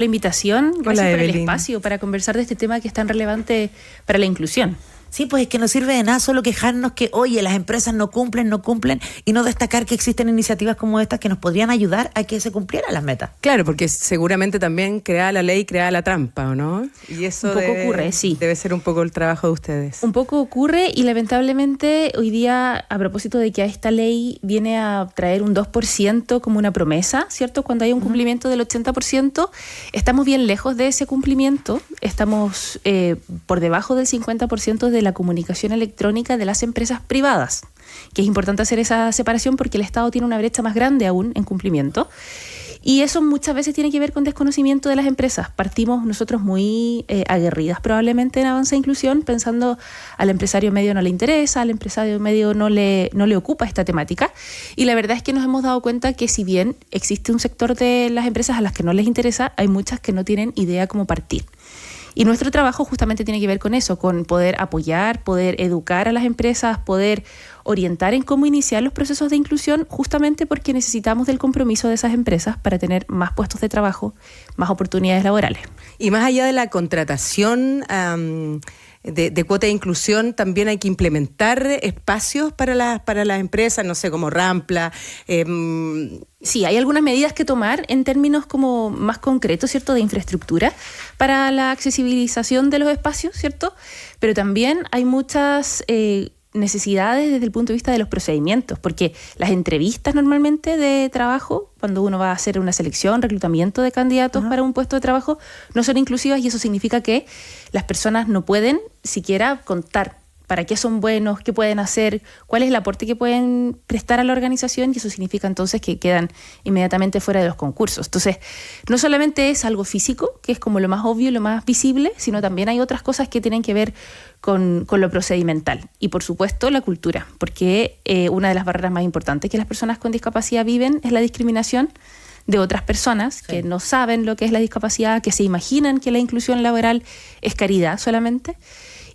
la invitación, gracias Hola, por el Evelyn. espacio para conversar de este tema que es tan relevante para la inclusión. Sí, pues es que no sirve de nada solo quejarnos que, oye, las empresas no cumplen y no destacar que existen iniciativas como estas que nos podrían ayudar a que se cumplieran las metas. Claro, porque seguramente también crea la ley, crea la trampa, ¿o no? Y eso Un poco ocurre, sí. Debe ser un poco el trabajo de ustedes. Un poco ocurre y lamentablemente hoy día, a propósito de que esta ley viene a traer un 2% como una promesa, ¿cierto? Cuando hay un cumplimiento del 80%, estamos bien lejos de ese cumplimiento, estamos por debajo del 50% de la comunicación electrónica de las empresas privadas, que es importante hacer esa separación porque el Estado tiene una brecha más grande aún en cumplimiento. Y eso muchas veces tiene que ver con desconocimiento de las empresas. Partimos nosotros muy aguerridas probablemente en Avanza Inclusión, pensando al empresario medio no le interesa, al empresario medio no le ocupa esta temática. Y la verdad es que nos hemos dado cuenta que si bien existe un sector de las empresas a las que no les interesa, hay muchas que no tienen idea cómo partir. Y nuestro trabajo justamente tiene que ver con eso, con poder apoyar, poder educar a las empresas, poder orientar en cómo iniciar los procesos de inclusión, justamente porque necesitamos del compromiso de esas empresas para tener más puestos de trabajo, más oportunidades laborales. Y más allá de la contratación de cuota de inclusión, también hay que implementar espacios para las empresas, no sé, como Rampla. Sí, hay algunas medidas que tomar en términos como más concretos, ¿cierto?, de infraestructura para la accesibilización de los espacios, ¿cierto? Pero también hay muchas necesidades desde el punto de vista de los procedimientos, porque las entrevistas normalmente de trabajo, cuando uno va a hacer una selección, reclutamiento de candidatos para un puesto de trabajo, no son inclusivas y eso significa que las personas no pueden siquiera contar para qué son buenos, qué pueden hacer, cuál es el aporte que pueden prestar a la organización y eso significa entonces que quedan inmediatamente fuera de los concursos. Entonces, no solamente es algo físico, que es como lo más obvio, lo más visible, sino también hay otras cosas que tienen que ver con lo procedimental. Y por supuesto la cultura, porque una de las barreras más importantes que las personas con discapacidad viven es la discriminación de otras personas que no saben lo que es la discapacidad, que se imaginan que la inclusión laboral es caridad solamente.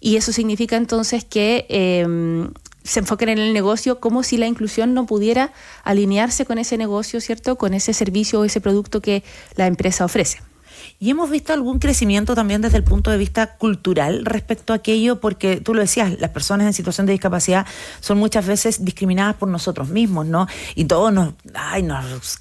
Y eso significa entonces que se enfoquen en el negocio como si la inclusión no pudiera alinearse con ese negocio, ¿cierto?, con ese servicio o ese producto que la empresa ofrece. ¿Y hemos visto algún crecimiento también desde el punto de vista cultural respecto a aquello? Porque tú lo decías, las personas en situación de discapacidad son muchas veces discriminadas por nosotros mismos, ¿no? Y todos nos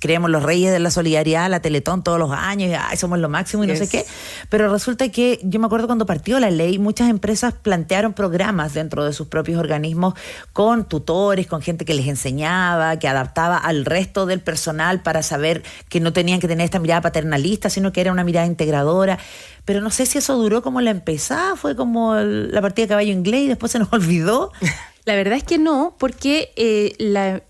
creemos los reyes de la solidaridad, la Teletón todos los años, y somos lo máximo y no sé qué. Pero resulta que, yo me acuerdo cuando partió la ley, muchas empresas plantearon programas dentro de sus propios organismos con tutores, con gente que les enseñaba, que adaptaba al resto del personal para saber que no tenían que tener esta mirada paternalista, sino que era una mirada integradora, pero no sé si eso duró como la empezada, fue como la partida de caballo inglés y después se nos olvidó. La verdad es que no, porque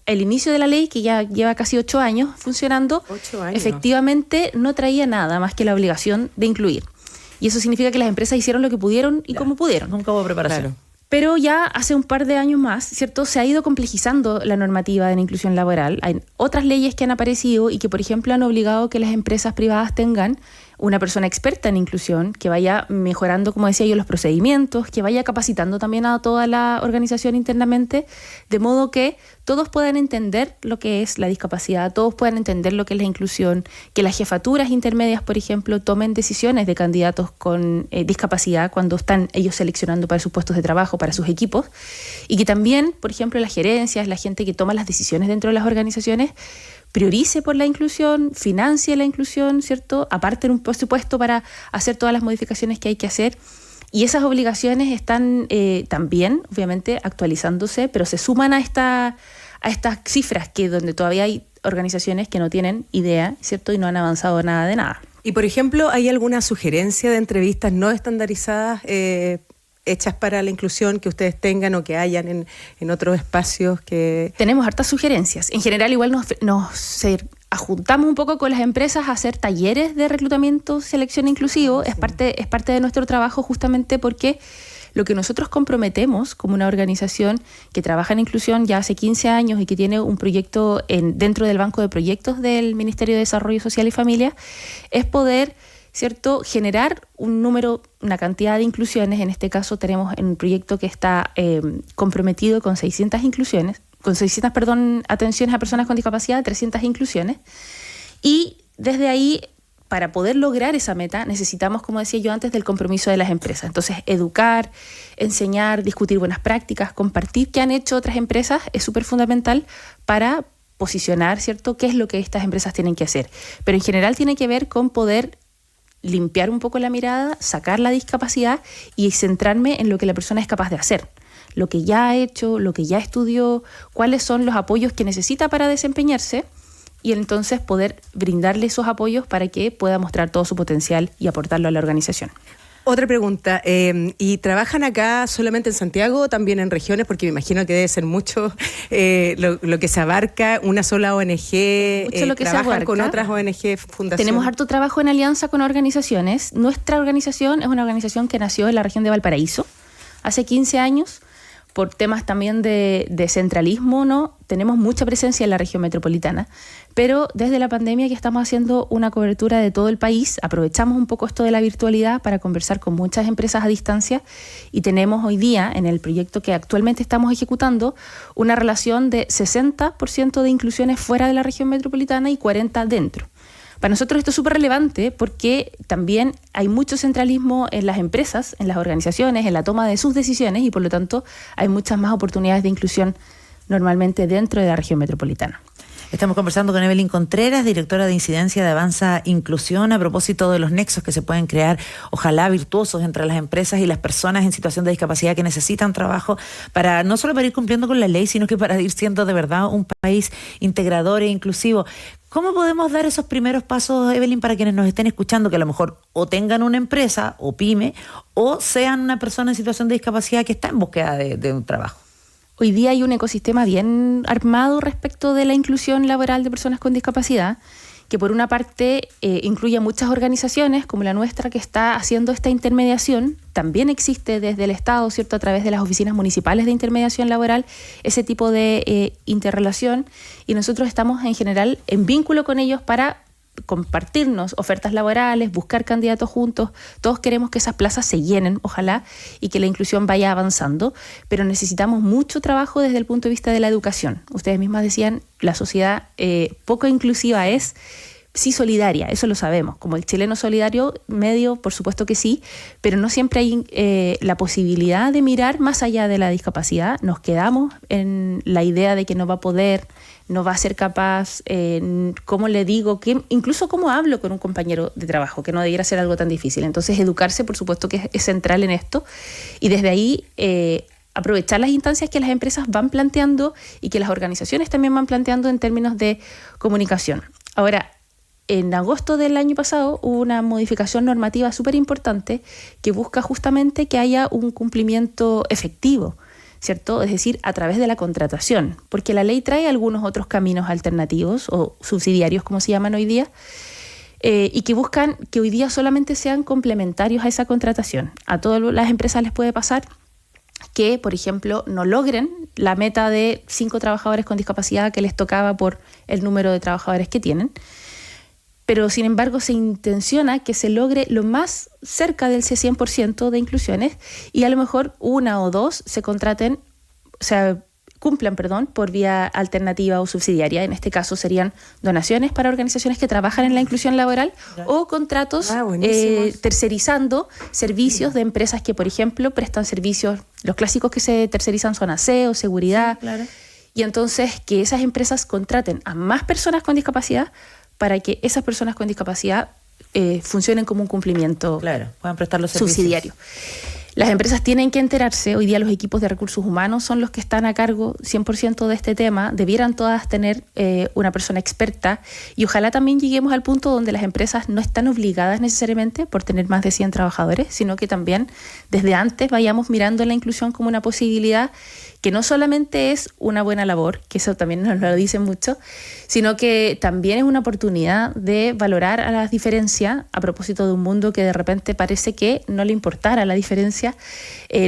el inicio de la ley, que ya lleva casi 8 años funcionando, 8 años. Efectivamente no traía nada más que la obligación de incluir. Y eso significa que las empresas hicieron lo que pudieron y como pudieron. Nunca hubo preparación. Claro. Pero ya hace un par de años más, ¿cierto?, se ha ido complejizando la normativa de la inclusión laboral. Hay otras leyes que han aparecido y que, por ejemplo, han obligado que las empresas privadas tengan una persona experta en inclusión, que vaya mejorando, como decía yo, los procedimientos, que vaya capacitando también a toda la organización internamente, de modo que todos puedan entender lo que es la discapacidad, todos puedan entender lo que es la inclusión, que las jefaturas intermedias, por ejemplo, tomen decisiones de candidatos con discapacidad cuando están ellos seleccionando para sus puestos de trabajo, para sus equipos, y que también, por ejemplo, las gerencias, la gente que toma las decisiones dentro de las organizaciones, priorice por la inclusión, financie la inclusión, ¿cierto? Aparte en un presupuesto para hacer todas las modificaciones que hay que hacer. Y esas obligaciones están también, obviamente, actualizándose, pero se suman a estas cifras que donde todavía hay organizaciones que no tienen idea, ¿cierto? Y no han avanzado nada de nada. Y, por ejemplo, ¿hay alguna sugerencia de entrevistas no estandarizadas hechas para la inclusión que ustedes tengan o que hayan en otros espacios que...? Tenemos hartas sugerencias. En general, igual nos ajuntamos un poco con las empresas a hacer talleres de reclutamiento, selección inclusivo. Sí. Es parte de nuestro trabajo justamente porque lo que nosotros comprometemos como una organización que trabaja en inclusión ya hace 15 años y que tiene un proyecto dentro del banco de proyectos del Ministerio de Desarrollo Social y Familia es poder, ¿cierto?, generar una cantidad de inclusiones. En este caso tenemos un proyecto que está comprometido con 600 inclusiones, con 600, atenciones a personas con discapacidad, 300 inclusiones. Y desde ahí para poder lograr esa meta necesitamos, como decía yo antes, del compromiso de las empresas. Entonces, educar, enseñar, discutir buenas prácticas, compartir qué han hecho otras empresas es súper fundamental para posicionar, ¿cierto?, qué es lo que estas empresas tienen que hacer. Pero en general tiene que ver con poder limpiar un poco la mirada, sacar la discapacidad y centrarme en lo que la persona es capaz de hacer. Lo que ya ha hecho, lo que ya estudió, cuáles son los apoyos que necesita para desempeñarse y entonces poder brindarle esos apoyos para que pueda mostrar todo su potencial y aportarlo a la organización. Otra pregunta, ¿y trabajan acá solamente en Santiago o también en regiones? Porque me imagino que debe ser mucho lo que se abarca, una sola ONG, mucho lo que trabajan se abarca con otras ONG, fundaciones. Tenemos harto trabajo en alianza con organizaciones. Nuestra organización es una organización que nació en la región de Valparaíso hace 15 años. Por temas también de centralismo, ¿no? Tenemos mucha presencia en la región metropolitana, pero desde la pandemia que estamos haciendo una cobertura de todo el país, aprovechamos un poco esto de la virtualidad para conversar con muchas empresas a distancia y tenemos hoy día, en el proyecto que actualmente estamos ejecutando, una relación de 60% de inclusiones fuera de la región metropolitana y 40% dentro. Para nosotros esto es súper relevante porque también hay mucho centralismo en las empresas, en las organizaciones, en la toma de sus decisiones y por lo tanto hay muchas más oportunidades de inclusión normalmente dentro de la región metropolitana. Estamos conversando con Evelyn Contreras, directora de incidencia de Avanza Inclusión, a propósito de los nexos que se pueden crear, ojalá virtuosos, entre las empresas y las personas en situación de discapacidad que necesitan trabajo para no solo para ir cumpliendo con la ley, sino que para ir siendo de verdad un país integrador e inclusivo. ¿Cómo podemos dar esos primeros pasos, Evelyn, para quienes nos estén escuchando, que a lo mejor o tengan una empresa o pyme o sean una persona en situación de discapacidad que está en búsqueda de un trabajo? Hoy día hay un ecosistema bien armado respecto de la inclusión laboral de personas con discapacidad, que por una parte incluye a muchas organizaciones como la nuestra que está haciendo esta intermediación. También existe desde el Estado, ¿cierto?, a través de las oficinas municipales de intermediación laboral, ese tipo de interrelación, y nosotros estamos en general en vínculo con ellos para compartirnos ofertas laborales, buscar candidatos juntos. Todos queremos que esas plazas se llenen, ojalá, y que la inclusión vaya avanzando, pero necesitamos mucho trabajo desde el punto de vista de la educación. Ustedes mismas decían, la sociedad poco inclusiva es, sí solidaria, eso lo sabemos, como el chileno solidario medio, por supuesto que sí, pero no siempre hay la posibilidad de mirar más allá de la discapacidad. Nos quedamos en la idea de que no va a poder, no va a ser capaz, cómo le digo, incluso cómo hablo con un compañero de trabajo, que no debiera ser algo tan difícil. Entonces, educarse, por supuesto que es central en esto, y desde ahí aprovechar las instancias que las empresas van planteando y que las organizaciones también van planteando en términos de comunicación. Ahora, en agosto del año pasado hubo una modificación normativa súper importante que busca justamente que haya un cumplimiento efectivo, ¿cierto? Es decir, a través de la contratación, porque la ley trae algunos otros caminos alternativos o subsidiarios, como se llaman hoy día, y que buscan que hoy día solamente sean complementarios a esa contratación. A todas las empresas les puede pasar que, por ejemplo, no logren la meta de 5 trabajadores con discapacidad que les tocaba por el número de trabajadores que tienen, pero sin embargo se intenciona que se logre lo más cerca del 100% de inclusiones y a lo mejor 1 o 2 se contraten, o sea, cumplan, por vía alternativa o subsidiaria. En este caso serían donaciones para organizaciones que trabajan en la inclusión laboral o contratos tercerizando servicios de empresas que, por ejemplo, prestan servicios, los clásicos que se tercerizan son aseo, seguridad, y entonces que esas empresas contraten a más personas con discapacidad para que esas personas con discapacidad funcionen como un cumplimiento puedan prestar los servicios subsidiario. Las empresas tienen que enterarse, hoy día los equipos de recursos humanos son los que están a cargo 100% de este tema, debieran todas tener una persona experta y ojalá también lleguemos al punto donde las empresas no están obligadas necesariamente por tener más de 100 trabajadores, sino que también desde antes vayamos mirando la inclusión como una posibilidad que no solamente es una buena labor, que eso también nos lo dicen mucho, sino que también es una oportunidad de valorar a las diferencias a propósito de un mundo que de repente parece que no le importara la diferencia.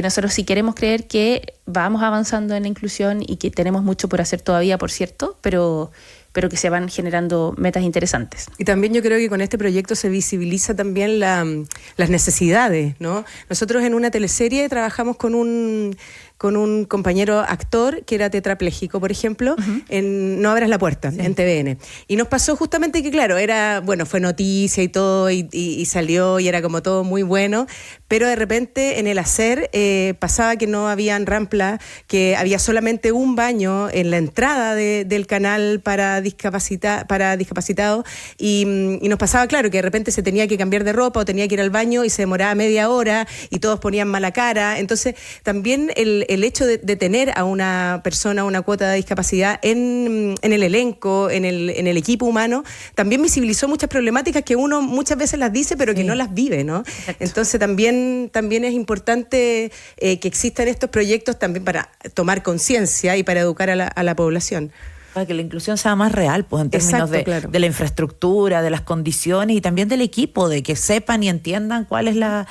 Nosotros sí queremos creer que vamos avanzando en la inclusión y que tenemos mucho por hacer todavía, por cierto, pero que se van generando metas interesantes. Y también yo creo que con este proyecto se visibiliza también las necesidades, ¿no? Nosotros en una teleserie trabajamos con un con un compañero actor que era tetrapléjico, por ejemplo, en No abras la puerta, en TVN. Y nos pasó justamente que, claro, fue noticia y todo, y salió, y era como todo muy bueno, pero de repente en el hacer pasaba que no habían rampla, que había solamente un baño en la entrada del canal para discapacitados, y nos pasaba, claro, que de repente se tenía que cambiar de ropa o tenía que ir al baño y se demoraba media hora y todos ponían mala cara. Entonces, también el hecho de tener a una persona, una cuota de discapacidad en el elenco, en el equipo humano, también visibilizó muchas problemáticas que uno muchas veces las dice, pero que no las vive, ¿no? Exacto. Entonces, también es importante que existan estos proyectos también para tomar conciencia y para educar a la población. Para que la inclusión sea más real, pues en términos de la infraestructura, de las condiciones y también del equipo, de que sepan y entiendan cuál es la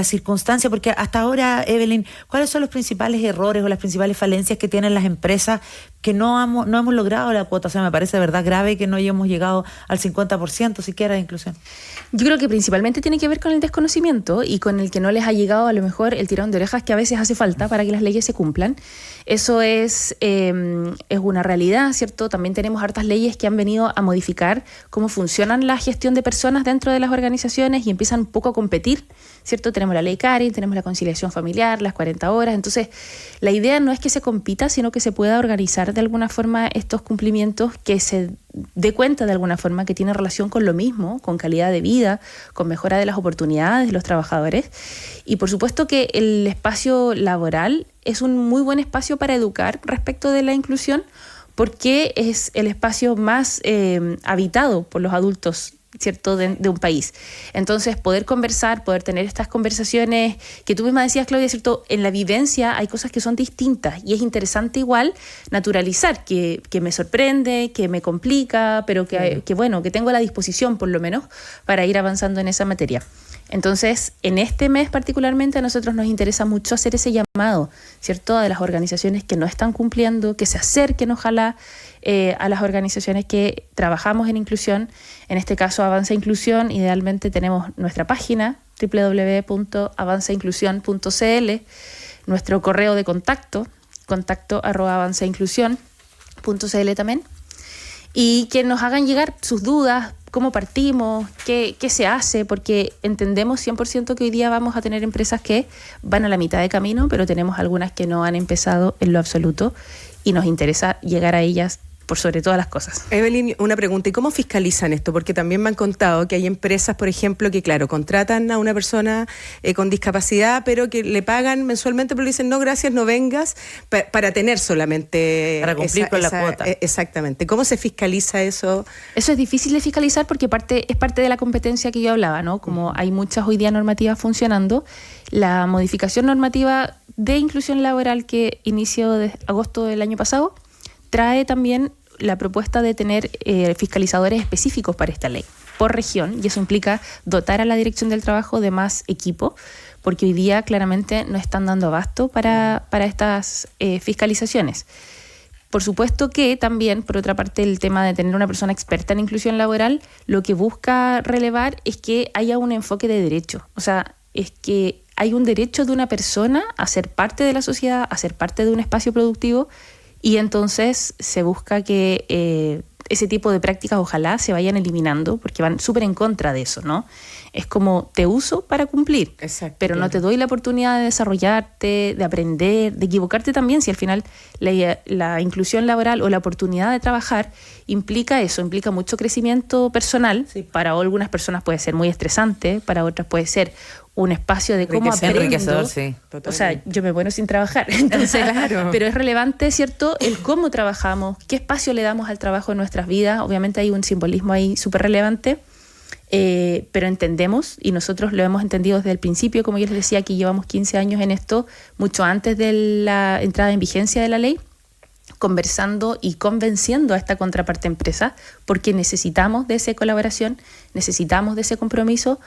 circunstancia, porque hasta ahora, Evelyn, ¿cuáles son los principales errores o las principales falencias que tienen las empresas que no hemos logrado la cuota? O sea, me parece de verdad grave que no hayamos llegado al 50% siquiera de inclusión. Yo creo que principalmente tiene que ver con el desconocimiento y con el que no les ha llegado a lo mejor el tirón de orejas que a veces hace falta para que las leyes se cumplan. Eso es una realidad, ¿cierto? También tenemos hartas leyes que han venido a modificar cómo funcionan la gestión de personas dentro de las organizaciones y empiezan un poco a competir, ¿cierto? Tenemos la ley Karen, tenemos la conciliación familiar, las 40 horas. Entonces, la idea no es que se compita, sino que se pueda organizar de alguna forma estos cumplimientos, que se dé cuenta de alguna forma que tiene relación con lo mismo, con calidad de vida, con mejora de las oportunidades de los trabajadores. Y por supuesto que el espacio laboral es un muy buen espacio para educar respecto de la inclusión, porque es el espacio más habitado por los adultos, ¿cierto?, de un país. Entonces, poder conversar, poder tener estas conversaciones que tú misma decías, Claudia, ¿cierto? En la vivencia hay cosas que son distintas y es interesante igual naturalizar, que me sorprende, que me complica, pero que tengo la disposición, por lo menos, para ir avanzando en esa materia. Entonces, en este mes particularmente a nosotros nos interesa mucho hacer ese llamado, ¿cierto?, de las organizaciones que no están cumpliendo, que se acerquen, ojalá, a las organizaciones que trabajamos en inclusión. En este caso, Avanza Inclusión, idealmente tenemos nuestra página www.avanzainclusión.cl, nuestro correo de contacto @avanzainclusión.cl también, y que nos hagan llegar sus dudas, cómo partimos, qué se hace, porque entendemos 100% que hoy día vamos a tener empresas que van a la mitad de camino, pero tenemos algunas que no han empezado en lo absoluto y nos interesa llegar a ellas por sobre todas las cosas. Evelyn, una pregunta, ¿y cómo fiscalizan esto? Porque también me han contado que hay empresas, por ejemplo, que claro, contratan a una persona con discapacidad, pero que le pagan mensualmente, pero le dicen, no, gracias, no vengas, para tener solamente... Para cumplir con la cuota. Exactamente. ¿Cómo se fiscaliza eso? Eso es difícil de fiscalizar porque es parte de la competencia que yo hablaba, ¿no? Como hay muchas hoy día normativas funcionando, la modificación normativa de inclusión laboral que inició de agosto del año pasado trae también la propuesta de tener fiscalizadores específicos para esta ley por región, y eso implica dotar a la Dirección del Trabajo de más equipo, porque hoy día claramente no están dando abasto para estas fiscalizaciones. Por supuesto que también, por otra parte, el tema de tener una persona experta en inclusión laboral, lo que busca relevar es que haya un enfoque de derecho, o sea, es que hay un derecho de una persona a ser parte de la sociedad, a ser parte de un espacio productivo. Y entonces se busca que ese tipo de prácticas ojalá se vayan eliminando, porque van súper en contra de eso, ¿no? Es como te uso para cumplir, exacto, pero no te doy la oportunidad de desarrollarte, de aprender, de equivocarte también, si al final la inclusión laboral o la oportunidad de trabajar implica eso, implica mucho crecimiento personal. Sí. Para algunas personas puede ser muy estresante, para otras puede ser un espacio de cómo aprendo. Sí, o sea, yo me muero sin trabajar. Entonces, claro. Pero es relevante, ¿cierto?, el cómo trabajamos, qué espacio le damos al trabajo en nuestras vidas. Obviamente hay un simbolismo ahí súper relevante, pero entendemos, y nosotros lo hemos entendido desde el principio, como yo les decía, que llevamos 15 años en esto, mucho antes de la entrada en vigencia de la ley, conversando y convenciendo a esta contraparte empresa, porque necesitamos de esa colaboración, necesitamos de ese compromiso,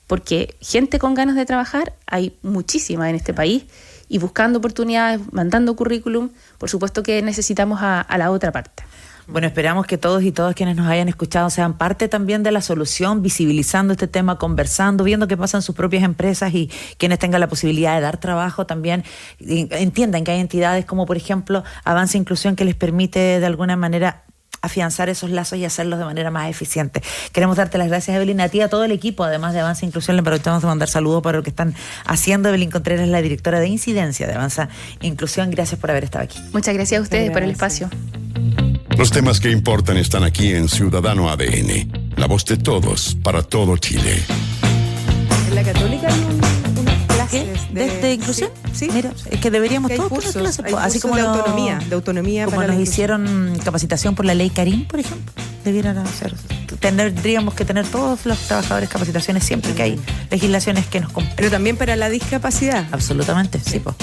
porque gente con ganas de trabajar hay muchísima en este país, y buscando oportunidades, mandando currículum, por supuesto que necesitamos a la otra parte. Bueno, esperamos que todos y todas quienes nos hayan escuchado sean parte también de la solución, visibilizando este tema, conversando, viendo qué pasa en sus propias empresas y quienes tengan la posibilidad de dar trabajo también entiendan que hay entidades como, por ejemplo, Avanza Inclusión, que les permite de alguna manera afianzar esos lazos y hacerlos de manera más eficiente. Queremos darte las gracias, Evelyn, a ti, a todo el equipo, además de Avanza Inclusión. Le aprovechamos de mandar saludos para lo que están haciendo. Evelyn Contreras es la directora de incidencia de Avanza Inclusión. Gracias por haber estado aquí. Muchas gracias a ustedes por el espacio. Los temas que importan están aquí en Ciudadano ADN, la voz de todos para todo Chile. En la Católica hay unas clases ¿De inclusión? Sí. Mira, es que deberíamos hay todos cursos, tener clases, hay así cursos como de autonomía como para nos la hicieron capacitación por la ley Karim, por ejemplo, debieran hacer. Tendríamos que tener todos los trabajadores capacitaciones siempre que hay legislaciones que nos competen. Pero también para la discapacidad. Absolutamente, sí, pues.